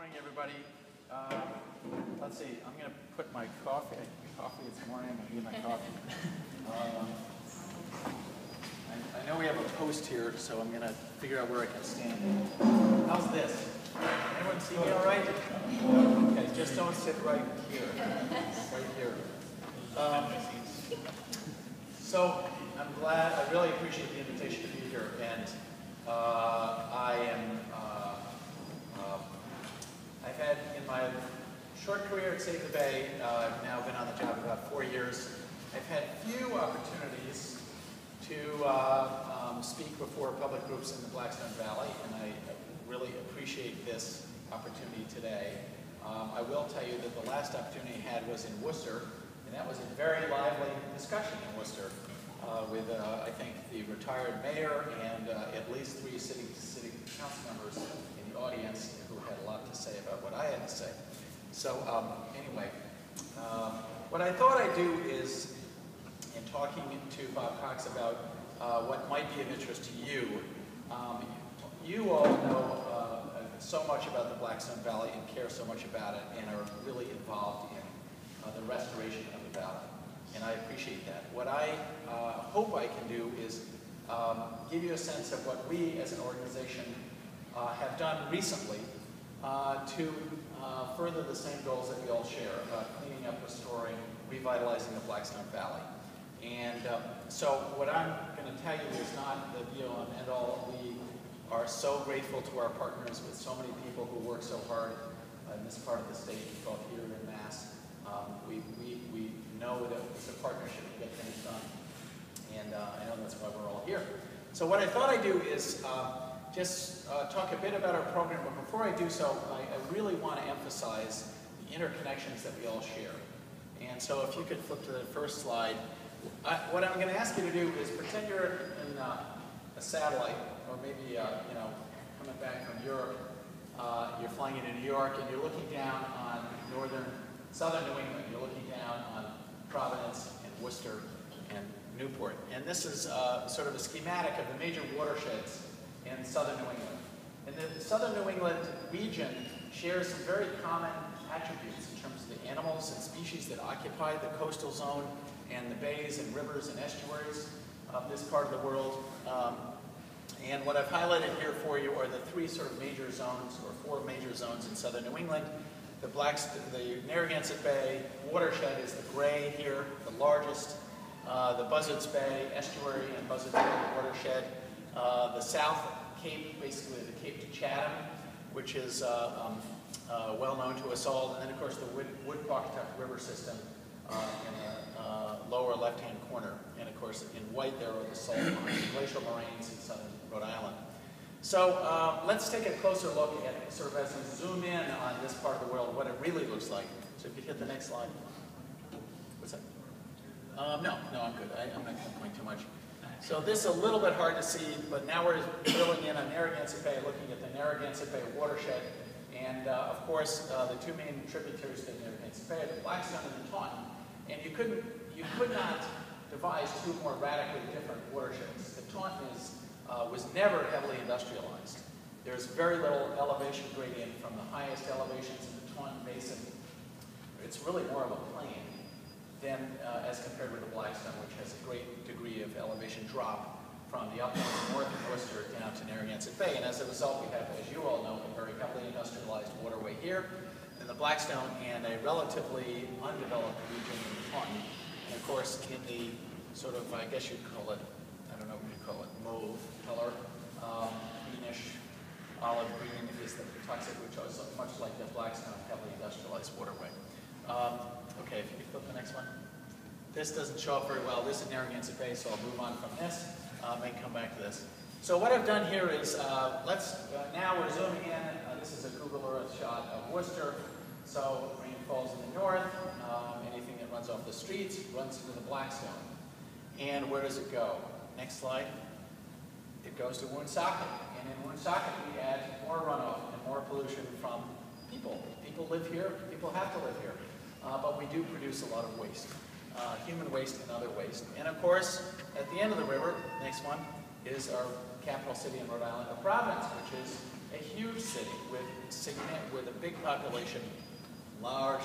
morning, everybody. Let's see, I'm going to put my coffee this morning. I'm going to get my coffee. I know we have a post here, so I'm going to figure out where I can stand. How's this? Everyone see me all right? Okay, just don't sit right here. Right here. So I'm glad, I really appreciate the invitation to be here, and I've had, in my short career at Save the Bay, I've now been on the job about 4 years, I've had few opportunities to speak before public groups in the Blackstone Valley, and I really appreciate this opportunity today. I will tell you that the last opportunity I had was in Worcester, and that was a very lively discussion in Worcester with, I think, the retired mayor and at least 3 city council members in the audience who had a lot to say about what I had to say. So anyway, what I thought I'd do is, in talking to Bob Cox about what might be of interest to you, you all know so much about the Blackstone Valley and care so much about it and are really involved in the restoration of the valley. And I appreciate that. What I hope I can do is give you a sense of what we as an organization have done recently to further the same goals that we all share about cleaning up, restoring, revitalizing the Blackstone Valley. And so what I'm going to tell you is not the be-all and end-all. We are so grateful to our partners with so many people who work so hard in this part of the state, both here and in Mass. We know that it's a partnership to get things done, and I know that's why we're all here. So what I thought I'd do is just talk a bit about our program, but before I do so, I really want to emphasize the interconnections that we all share. And so if you could flip to the first slide, what I'm going to ask you to do is pretend you're in a satellite, or maybe coming back from Europe. You're flying into New York, and you're looking down on southern New England. You're looking down on Providence and Worcester and Newport. And this is sort of a schematic of the major watersheds in southern New England. And the southern New England region shares some very common attributes in terms of the animals and species that occupy the coastal zone and the bays and rivers and estuaries of this part of the world. And what I've highlighted here for you are the 3 sort of major zones, or 4 major zones in southern New England. The Narragansett Bay watershed is the gray here, the largest. The Buzzards Bay estuary and Buzzards Bay watershed. The South Cape, basically the Cape to Chatham, which is well known to us all. And then, of course, the Woodpawcatuck River system in the lower left-hand corner. And, of course, in white there are the salt glacial moraines in southern Rhode Island. So let's take a closer look at, sort of as we zoom in on this part of the world, what it really looks like. So if you hit the next slide. What's that? No, I'm good. I'm not going to point too much. So this is a little bit hard to see, but now we're drilling in on Narragansett Bay, looking at the Narragansett Bay watershed. And of course, the 2 main tributaries to the Narragansett Bay are the Blackstone and the Taunton. And you could not devise 2 more radically different watersheds. The Taunton was never heavily industrialized. There's very little elevation gradient from the highest elevations in the Taunton Basin. It's really more of a plain than as compared with the Blackstone, which has a great degree of elevation drop from the uplands north of Worcester down to Narragansett Bay. And as a result, we have, as you all know, a very heavily industrialized waterway here in the Blackstone and a relatively undeveloped region in the Taunton. And of course, in the sort of, I guess you'd call it, I don't know what you'd call it, mauve color, greenish, olive green is the Patuxent, which is much like the Blackstone heavily industrialized waterway. Okay, if you could flip the next one. This doesn't show up very well. This is Narragansett Bay, so I'll move on from this and come back to this. So what I've done here is, now we're zooming in. This is a Google Earth shot of Worcester. So rain falls in the north. Anything that runs off the streets runs into the Blackstone. And where does it go? Next slide. It goes to Woonsocket. And in Woonsocket, we add more runoff and more pollution from people. People live here. People have to live here. But we do produce a lot of waste. Human waste and other waste. And of course, at the end of the river, next one, is our capital city in Rhode Island of Providence, which is a huge city with a big population, large,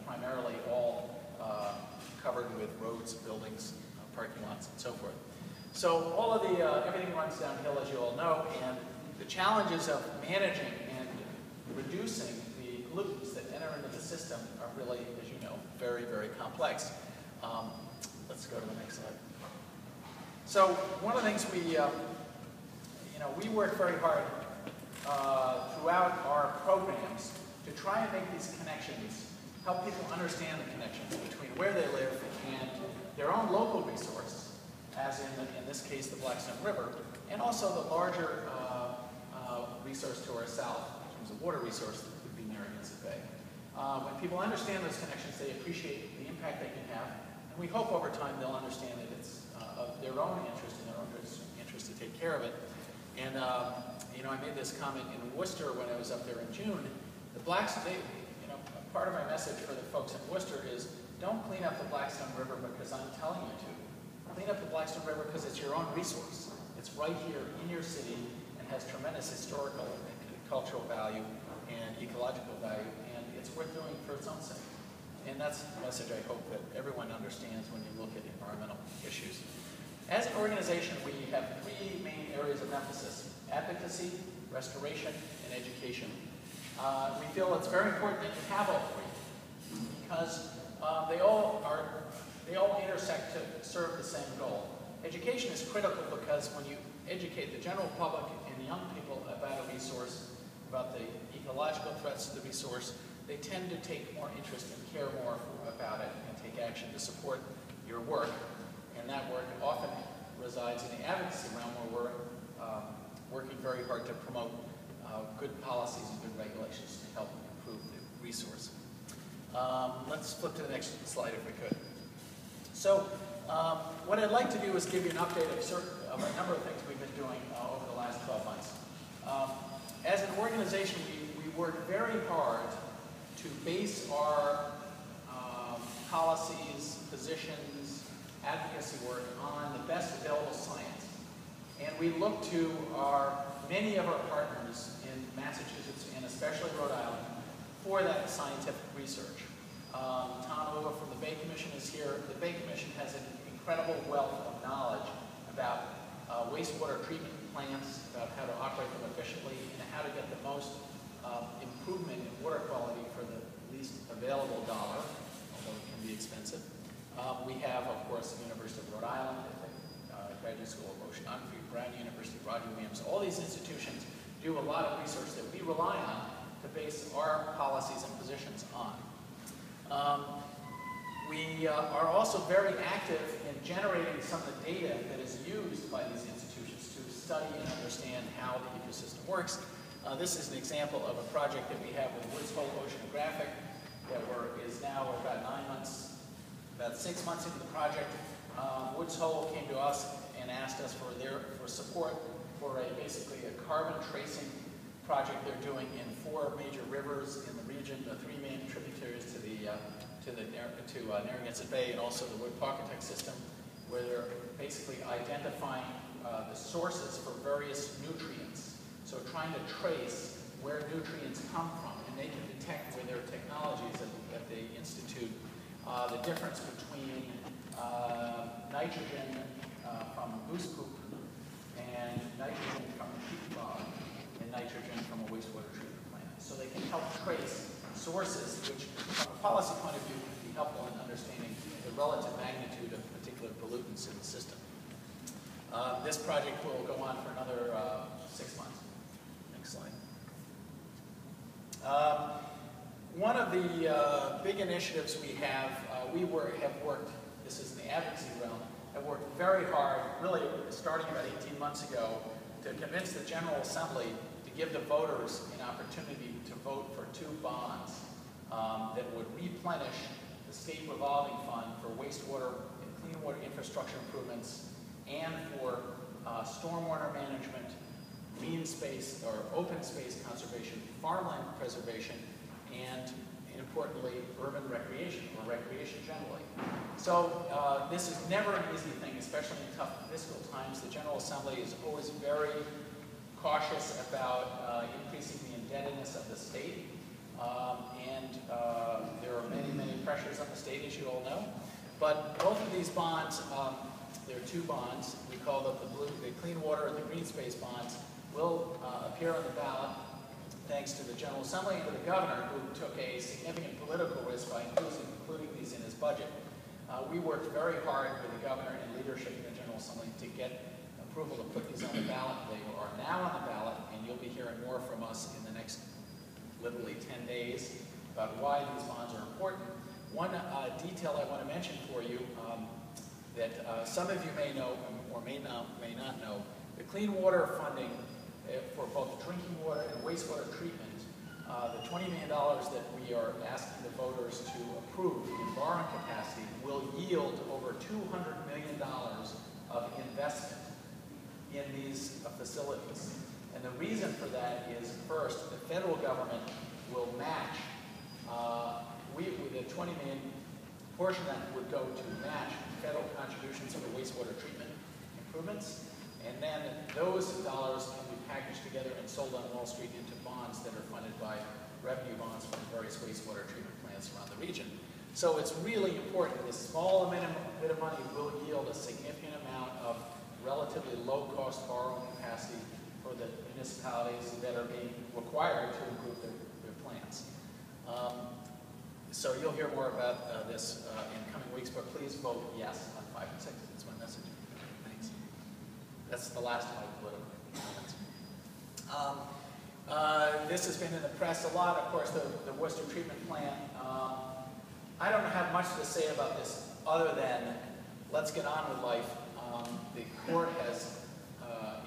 primarily all covered with roads, buildings, parking lots, and so forth. So all of everything runs downhill, as you all know, and the challenges of managing and reducing the pollutants that enter into the system are really, as you know, very, very complex. Let's go to the next slide. So one of the things we work very hard throughout our programs to try and make these connections, help people understand the connections between where they live and their own local resource, as in this case the Blackstone River, and also the larger resource to our south, in terms of water resource, that would be Narragansett Bay. When people understand those connections, they appreciate the impact they can have, and we hope over time they'll understand that it's of their own interest and their own interest to take care of it. And I made this comment in Worcester when I was up there in June. The Blackstone, part of my message for the folks in Worcester is, don't clean up the Blackstone River because I'm telling you to. Clean up the Blackstone River because it's your own resource. It's right here in your city and has tremendous historical and cultural value and ecological value, and it's worth doing for its own sake. And that's the message I hope that everyone understands when you look at environmental issues. As an organization, we have three main areas of emphasis: advocacy, restoration, and education. We feel it's very important that you have all three because they all intersect to serve the same goal. Education is critical because when you educate the general public and young people about a resource, about the ecological threats to the resource, they tend to take more interest and care more about it and take action to support your work. And that work often resides in the advocacy realm, where we're working very hard to promote good policies and good regulations to help improve the resource. Let's flip to the next slide if we could. So what I'd like to do is give you an update of a number of things we've been doing over the last 12 months. As an organization, we work very hard to base our policies, positions, advocacy work on the best available science. And we look to many of our partners in Massachusetts and especially Rhode Island for that scientific research. Tom Uva from the Bay Commission is here. The Bay Commission has an incredible wealth of knowledge about wastewater treatment plants, about how to operate them efficiently, and how to get the most improvement in water quality for the least available dollar, although it can be expensive. We have, of course, the University of Rhode Island, the Graduate School of Oceanography, Brown University, Roger Williams. All these institutions do a lot of research that we rely on to base our policies and positions on. We are also very active in generating some of the data that is used by these institutions to study and understand how the ecosystem works. This is an example of a project that we have with Woods Hole Oceanographic that is now about 6 months into the project. Woods Hole came to us and asked us for support for basically a carbon tracing project they're doing in 4 major rivers in the region, the 3 main tributaries to Narragansett Bay, and also the Wood Pawcatuck system, where they're basically identifying the sources for various nutrients. So trying to trace where nutrients come from, and they can detect with their technologies that they institute the difference between nitrogen from goose poop and nitrogen from sheep bog and nitrogen from a wastewater treatment plant. So they can help trace sources which, from a policy point of view, can be helpful in understanding the relative magnitude of particular pollutants in the system. This project will go on for another 6 months. Next slide. One of the big initiatives we have, have worked, this is in the advocacy realm, have worked very hard, really starting about 18 months ago, to convince the General Assembly to give the voters an opportunity to vote for 2 bonds that would replenish the state revolving fund for wastewater and clean water infrastructure improvements and for stormwater management, green space or open space conservation, farmland preservation, and importantly, urban recreation, or recreation generally. So this is never an easy thing, especially in tough fiscal times. The General Assembly is always very cautious about increasing the indebtedness of the state. There are many, many pressures on the state, as you all know. But both of these bonds, there are two bonds, we call them the Clean Water and the Green Space bonds, will appear on the ballot thanks to the General Assembly and to the governor, who took a significant political risk by including these in his budget. We worked very hard with the governor and leadership in the General Assembly to get approval to put these on the ballot. They are now on the ballot, and you'll be hearing more from us in the next literally 10 days about why these bonds are important. One detail I want to mention for you that some of you may know or may not know, the clean water funding for both drinking water and wastewater treatment, the $20 million that we are asking the voters to approve in borrowing capacity will yield over $200 million of investment in these facilities. And the reason for that is, first, the federal government will match, the 20 million portion of that would go to match federal contributions to the wastewater treatment improvements. And then those dollars can be packaged together and sold on Wall Street into bonds that are funded by revenue bonds from various wastewater treatment plants around the region. So it's really important. This small bit of money will yield a significant amount of relatively low-cost borrowing capacity for the municipalities that are being required to improve their plans. So you'll hear more about this in coming weeks, but please vote yes on 5 and 6. That's my message. Thanks. That's the last of my political comments. This has been in the press a lot, of course, the Worcester treatment plant. I don't have much to say about this other than let's get on with life. The court has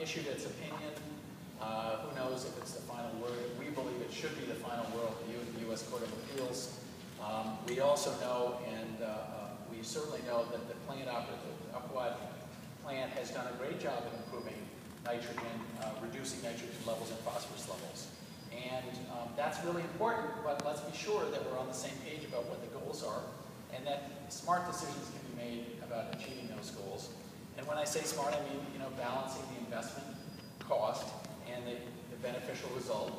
issued its opinion. Who knows if it's the final word? We believe it should be the final word of the U.S. Court of Appeals. We also know, and we certainly know, that the Upwad plant has done a great job of improving nitrogen, reducing nitrogen levels and phosphorus levels. And that's really important, but let's be sure that we're on the same page about what the goals are, and that smart decisions can be made about achieving those goals. And when I say smart, I mean, balancing the investment cost and the beneficial result.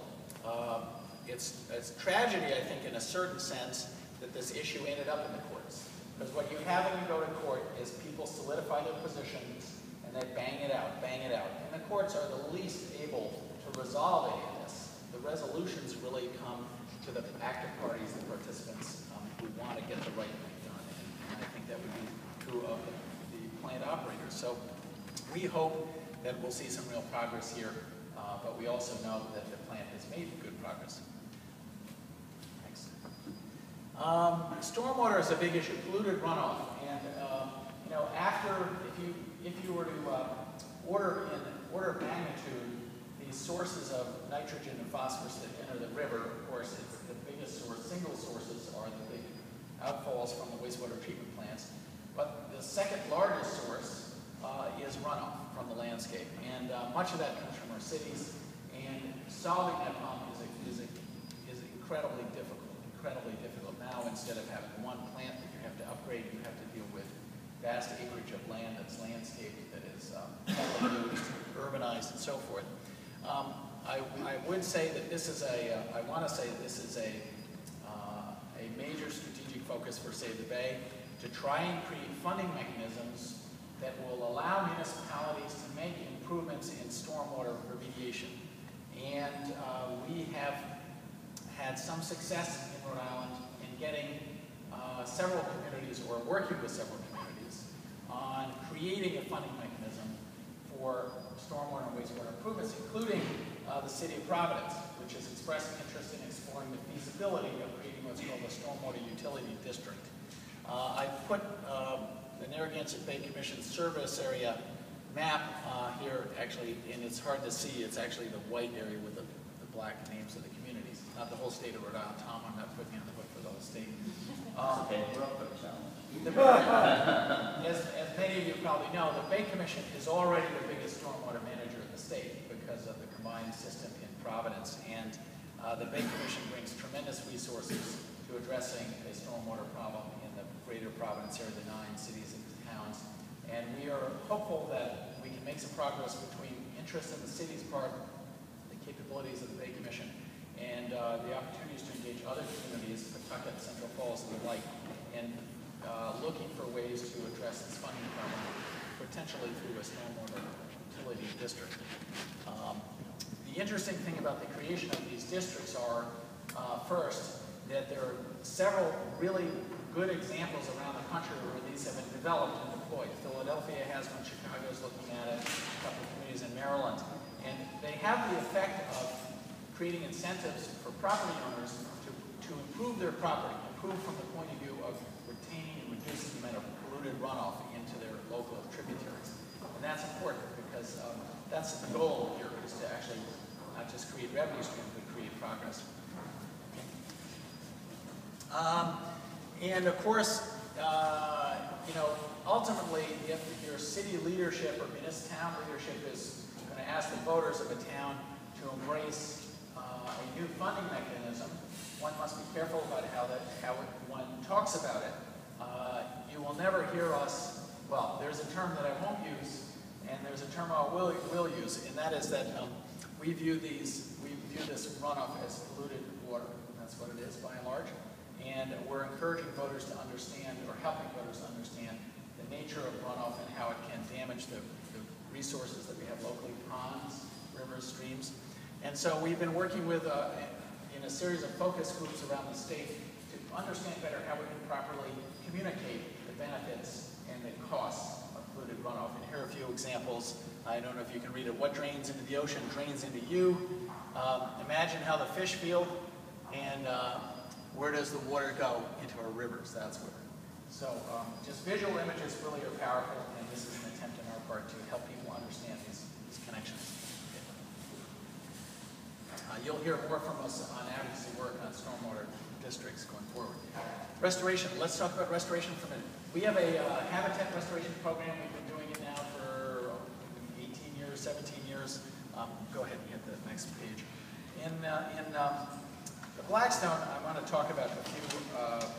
It's tragedy, I think, in a certain sense, that this issue ended up in the courts. Because what you have when you go to court is people solidify their positions and they bang it out, bang it out. And the courts are the least able to resolve any of this. The resolutions really come to the active parties, the participants, who want to get the right thing done. And I think that would be true of the plant operators. So we hope that we'll see some real progress here, but we also know that the plant has made good progress. Thanks. Stormwater is a big issue, polluted runoff, and if you were to order of magnitude these sources of nitrogen and phosphorus that enter the river, of course, it's the biggest source. Single sources are the big outfalls from the wastewater treatment plants, but the second largest source is runoff from the landscape, and much of that comes from our cities. And solving that problem is incredibly difficult. Now, instead of having one plant that you have to upgrade, you have to deal with vast acreage of land that's landscaped, that is heavily used, urbanized, and so forth. I would say that this is I want to say this is a major strategic focus for Save the Bay, to try and create funding mechanisms that will allow municipalities to make improvements in stormwater remediation. And we have had some success in Rhode Island in getting several communities, or working with several communities, on creating a funding mechanism for stormwater and wastewater improvements, including the City of Providence, which has expressed interest in exploring the feasibility of creating what's called a stormwater utility district. I put the Narragansett Bay Commission service area map here, actually, and it's hard to see. It's actually the white area with the black names of the communities. Not the whole state of Rhode Island. Tom, I'm not putting you on the hook for the whole state. Okay, we're up for a challenge. As many of you probably know, the Bay Commission is already the biggest stormwater manager in the state because of the combined system in Providence, and the Bay Commission brings tremendous resources to addressing a stormwater problem in the greater Providence area, the 9 cities and towns. And we are hopeful that we can make some progress between interest in the city's part capabilities of the Bay Commission and the opportunities to engage other communities, Pawtucket, Central Falls, and the like, and looking for ways to address this funding problem, potentially through a stormwater utility district. The interesting thing about the creation of these districts are, first, that there are several really good examples around the country where these have been developed and deployed. Philadelphia has one, Chicago is looking at it, a couple of communities in Maryland. And they have the effect of creating incentives for property owners to improve their property, improve from the point of view of retaining and reducing the amount of polluted runoff into their local tributaries. And that's important because that's the goal here, is to actually not just create revenue streams, but create progress. And of course, you know, ultimately, if your city leadership or town leadership is going to ask the voters of a town to embrace a new funding mechanism, one must be careful about how one talks about it. You will never hear us, well, there's a term that I won't use, and there's a term I will use, and that is that we view this runoff as polluted water. That's what it is, by and large. And we're encouraging voters to understand, or helping voters to understand, the nature of runoff and how it can damage the resources that we have locally, ponds, rivers, streams. And so we've been working with, in a series of focus groups around the state to understand better how we can properly communicate the benefits and the costs of polluted runoff. And here are a few examples. I don't know if you can read it. What drains into the ocean drains into you. Imagine how the fish feel, and where does the water go? Into our rivers, that's where. So just visual images really are powerful, and this is an attempt on our part to help people understand these connections. You'll hear more from us on advocacy work on stormwater districts going forward. Restoration, let's talk about restoration for a minute. We have a habitat restoration program. We've been doing it now for 18 years, 17 years. Go ahead and hit the next page. In the Blackstone, I want to talk about a few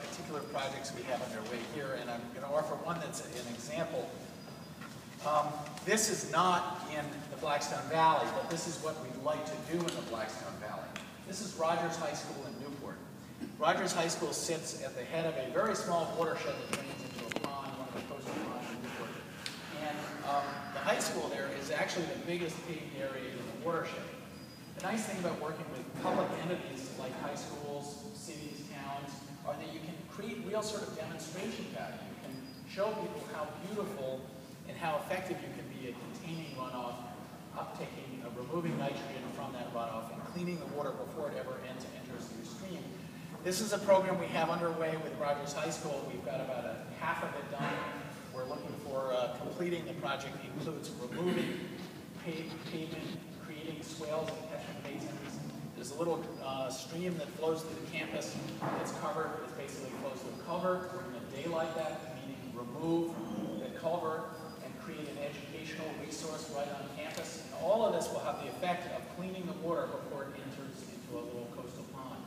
particular projects we have underway here, and I'm going to offer one that's an example. This is not in the Blackstone Valley, but this is what we'd like to do in the Blackstone Valley. This is Rogers High School in Newport. Rogers High School sits at the head of a very small watershed that drains into a pond, one of the coastal ponds in Newport. And the high school there is actually the biggest paved area in the watershed. The nice thing about working with public entities like high schools, cities, towns, are that you can create real sort of demonstration value. You can show people how beautiful and how effective you can be at containing runoff, uptaking, removing nitrogen from that runoff, and cleaning the water before it ever enters your stream. This is a program we have underway with Rogers High School. We've got about half of it done. We're looking for completing the project. It includes removing pavement, creating swales and catchment basins. There's a little stream that flows through the campus. It's covered. It basically flows through cover. We're going to daylight that, meaning remove the culvert and create an educational resource right on campus. And all of this will have the effect of cleaning the water before it enters into a little coastal pond.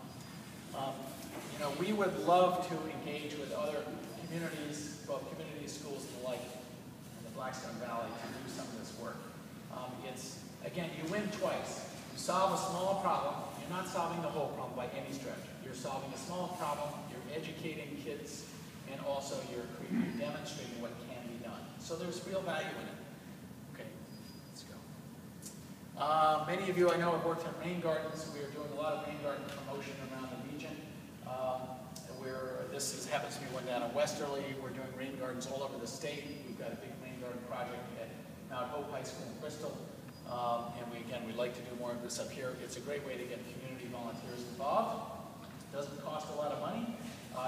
You know, we would love to engage with other communities, both community schools and the like, in the Blackstone Valley to do some of this work. Again, you win twice. You solve a small problem. You're not solving the whole problem by any stretch. You're solving a small problem. You're educating kids, and also you're demonstrating what can be done. So there's real value in it. Okay, let's go. Many of you I know have worked on rain gardens. We are doing a lot of rain garden promotion around the region. Happens to be one down in Westerly. We're doing rain gardens all over the state. We've got a big rain garden project at Mount Hope High School in Bristol. And we'd like to do more of this up here. It's a great way to get community volunteers involved. It doesn't cost a lot of money.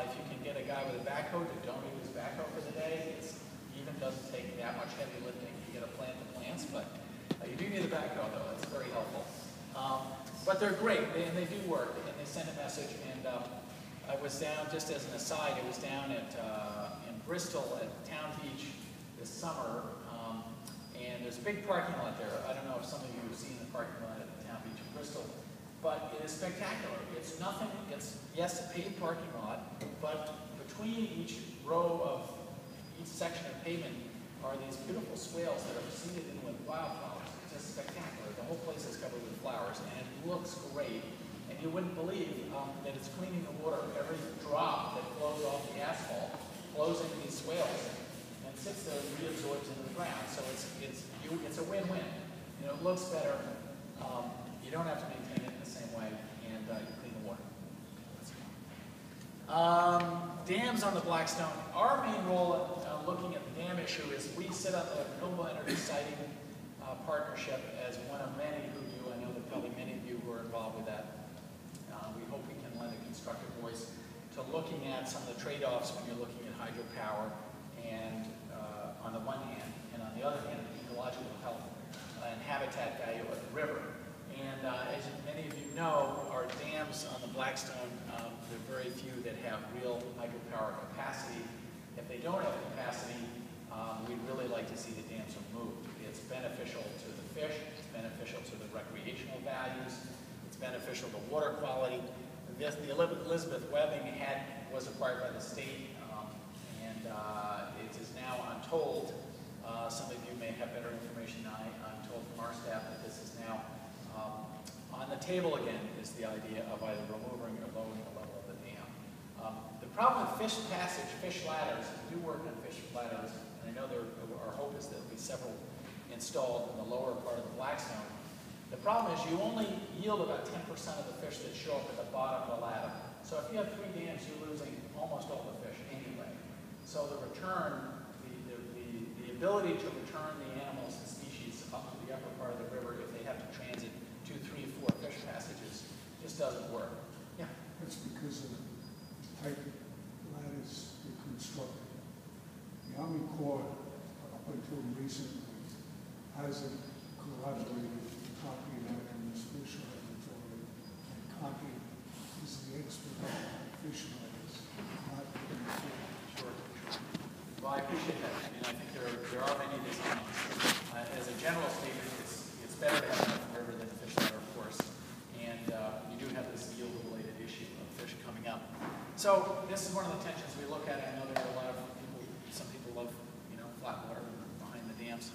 If you can get a guy with a backhoe to donate his backhoe for the day, it even doesn't take that much heavy lifting. You get to plant the plants, but you do need a backhoe though. It's very helpful. But they're great, and they do work, and they send a message. And I was down, just as an aside, I was down in Bristol at Town Beach this summer. And there's a big parking lot there. I don't know if some of you have seen the parking lot at Town Beach in Bristol, but it is spectacular. It's nothing, yes, a paved parking lot, but between each section of pavement are these beautiful swales that are seeded in with wildflowers. It's just spectacular. The whole place is covered with flowers, and it looks great. And you wouldn't believe that it's cleaning the water. Every drop that flows off the asphalt flows into these swales and sits there and reabsorbs into the ground. So it's a win-win. You know, it looks better. You don't have to maintain it in the same way, and you clean the water. Dams on the Blackstone. Our main role looking at the dam issue is we sit on the Renewable Energy Siting Partnership as one of many who do. I know that probably many of you who are involved with that. We hope we can lend a constructive voice to looking at some of the trade-offs when you're looking at hydropower and on the one hand, and on the other hand, ecological health and habitat value of the river. And as many of you know, our dams on the Blackstone, there are very few that have real hydropower capacity. If they don't have capacity, we'd really like to see the dams removed. It's beneficial to the fish, it's beneficial to the recreational values, it's beneficial to water quality. The Elizabeth Webbing was acquired by the state, and it is now, I'm told, some of you may have better information than I'm told from our staff that this is now on the table again, is the idea of either removing or lowering the level of the dam. The problem with fish passage, fish ladders, we do work on fish ladders, and I know our hope is that there'll be several installed in the lower part of the Blackstone. The problem is you only yield about 10% of the fish that show up at the bottom of the ladder. So if you have 3 dams, you're losing almost all the fish anyway. So the return, the ability to return the animals and species up to the upper part of the river if they have to transit 2, 3, 4 fish passages just doesn't work. Yeah? That's because of the type of ladders they constructed. The Army Corps, up until recently, hasn't collaborated with Cocky and this fish laboratory. And Cocky is the expert on fish ladders, not the Sure. Well, I appreciate that. I mean, I think there are many designs. As a general statement, it's better to have enough river than a fish ladder, of course. And you do have this yield-related issue of fish coming up. So this is one of the tensions we look at. I know there are a lot of people. Some people love, flat water behind the dams.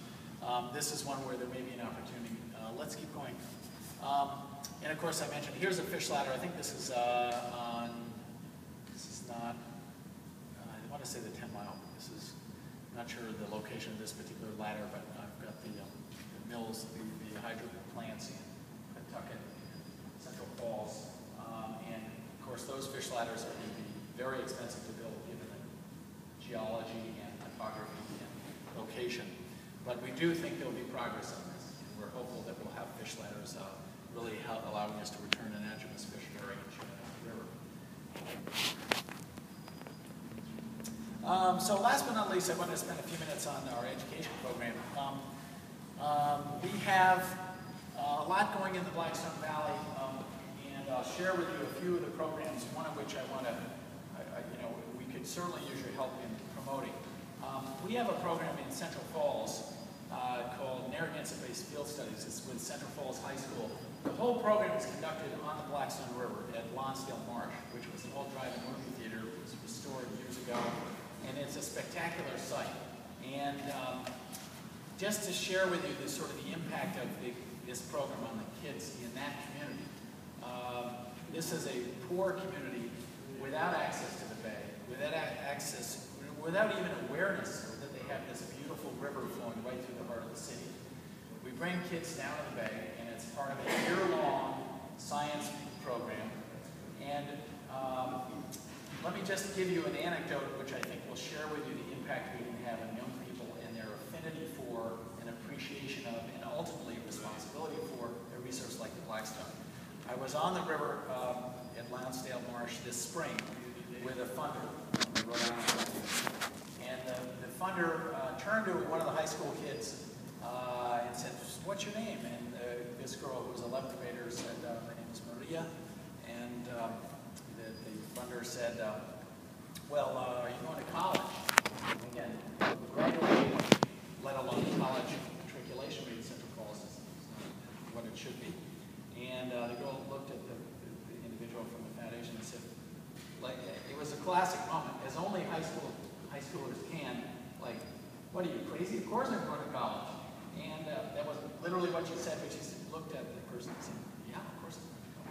This is one where there may be an opportunity. Let's keep going. And of course, I mentioned here's a fish ladder. I think this is this is not. I want to say the 10 mile. This is. I'm not sure the location of this particular ladder, but I've got the mills, the hydro plants in Pawtucket and Central Falls, and of course those fish ladders are going to be very expensive to build given the geology and topography and location. But we do think there will be progress on this, and we're hopeful that we'll have fish ladders really allowing us to return anadromous fish range in the river. So last but not least, I want to spend a few minutes on our education program. We have a lot going in the Blackstone Valley, and I'll share with you a few of the programs, one of which I want to, we could certainly use your help in promoting. We have a program in Central Falls called Narragansett-based Field Studies. It's with Central Falls High School. The whole program is conducted on the Blackstone River at Lonsdale Marsh, which was an old drive-in movie theater. It was restored years ago, and it's a spectacular site. And just to share with you this sort of the impact of this program on the kids in that community. This is a poor community without access to the bay, without even awareness that they have this beautiful river flowing right through the heart of the city. We bring kids down to the bay, and it's part of a year-long science program. And let me just give you an anecdote which I think will share with you the impact we can have on young people and their affinity for, and appreciation of, and ultimately responsibility for a resource like the Blackstone. I was on the river at Lonsdale Marsh this spring with a funder from the Rhode Island. And the funder turned to one of the high school kids and said, "What's your name?" And this girl who was 11th grader said, "My name is Maria." And the funder said, "Well, are you going to college?" And again, graduating, let alone college matriculation rate in Central Falls is not what it should be. And the girl looked at the individual from the foundation and said, it was a classic moment, as only high schoolers can. Like, what are you, crazy? Of course I'm going to college. And that wasn't literally what she said, but she looked at the person and said, yeah, of course it's going to go.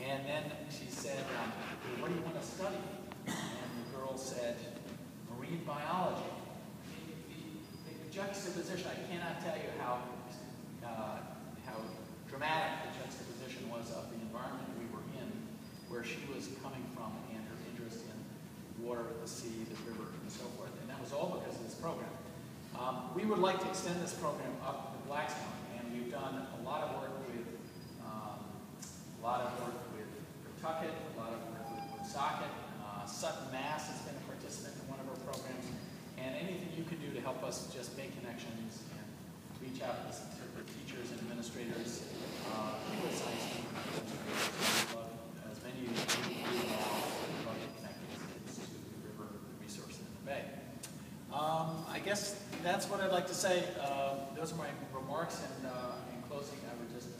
And then she said, what do you want to study? And the girl said, marine biology. The juxtaposition, I cannot tell you how dramatic the juxtaposition was of the environment we were in, where she was coming from and her interest in water, the sea, the river, and so forth. And that was all because of this program. We would like to extend this program up to Blackstone, and we've done a lot of work with Pawtucket, a lot of work with Woonsocket. Sutton, Mass has been a participant in one of our programs, and anything you can do to help us just make connections and reach out to the teachers and administrators, with science team, as many of you do now, love to connect these kids to the river, the resource in the bay. I guess that's what I'd like to say. Those are my remarks, and in closing, I would just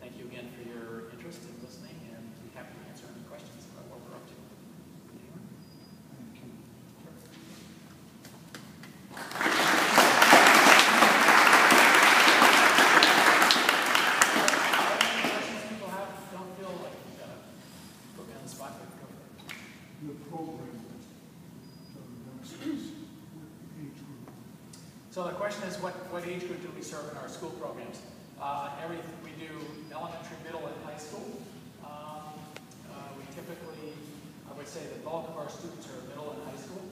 thank you again for your interest in listening, and be happy to answer any questions about what we're up to. Anyone? Thank you. Questions people have, don't feel like you've got to put me on the spot, but go for it. The program demonstrates what age group. So the question is, what age group do we serve in our school programs? We do elementary, middle, and high school. We typically, I would say the bulk of our students are middle and high school,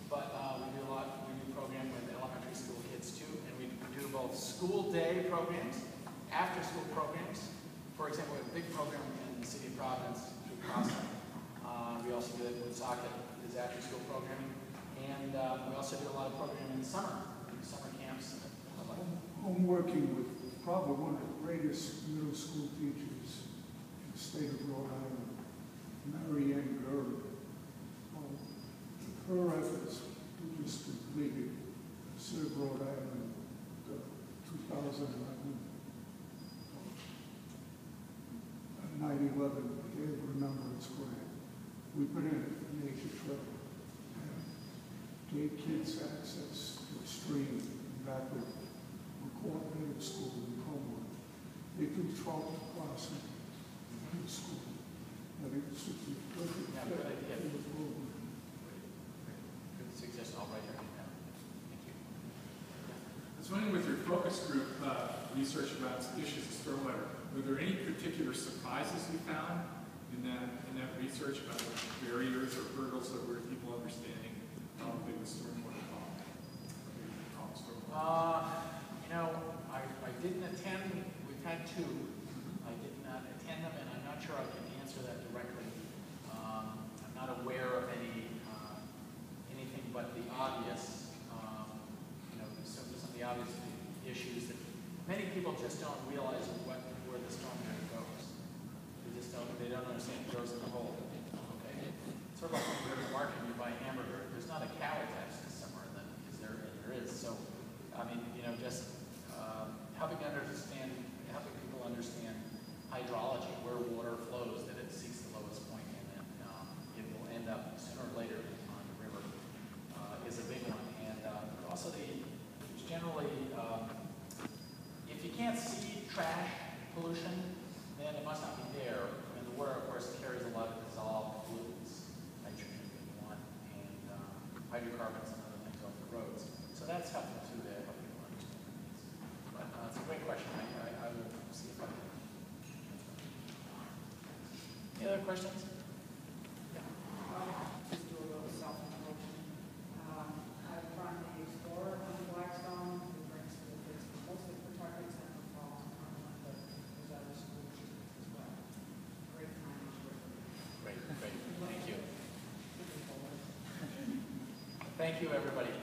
but we do program with elementary school kids too, and we do both school day programs, after school programs. For example, we have a big program in the city of Providence through CASA. We also do it with Woonsocket, is after school programming, and we also do a lot of programming in the summer camps. I'm working with probably one of the greatest middle school teachers in the state of Rhode Island, Mary Ann Gurr. Her efforts, we just completed City of Rhode Island 2011 9/11 Day of Remembrance Grant. We put in a nature trail and gave kids access to a stream back with cooperative school in Homewood. They could trout crossing in the school. And it's a perfect Yeah, good idea. Good suggestion. I'll write everything down. Thank you. I was wondering, with your focus group research about issues of stormwater, were there any particular surprises you found in that research about barriers or hurdles that were people understanding how big the stormwater problem? I didn't attend. We've had two. I did not attend them, and I'm not sure I can answer that directly. I'm not aware of anything but the obvious. Some of the obvious issues that many people just don't realize where the stormwater goes. They don't understand it goes in the hole. Okay, sort of like when you go to the market and you buy hamburger. There's not a cow attached to somewhere, then is there? There is. So, I mean, just helping people understand hydrology, where water flows, that it seeks the lowest point, and then it will end up sooner or later on the river, is a big one. And also generally, if you can't see trash pollution, then it must not be there. And the water, of course, carries a lot of dissolved pollutants, nitrogen being one, and hydrocarbons and other things off the roads. So that's helpful too to help people understand these. But it's a great question. I will see if I can. Any other questions? Yeah. Just do a little self-promotion. I run the Explorer on Blackstone, who brings the kids mostly for Pawtucket, Central Falls, and Harlan, but there's other schools as well. Great time each year. Great. Thank you. Thank you, everybody.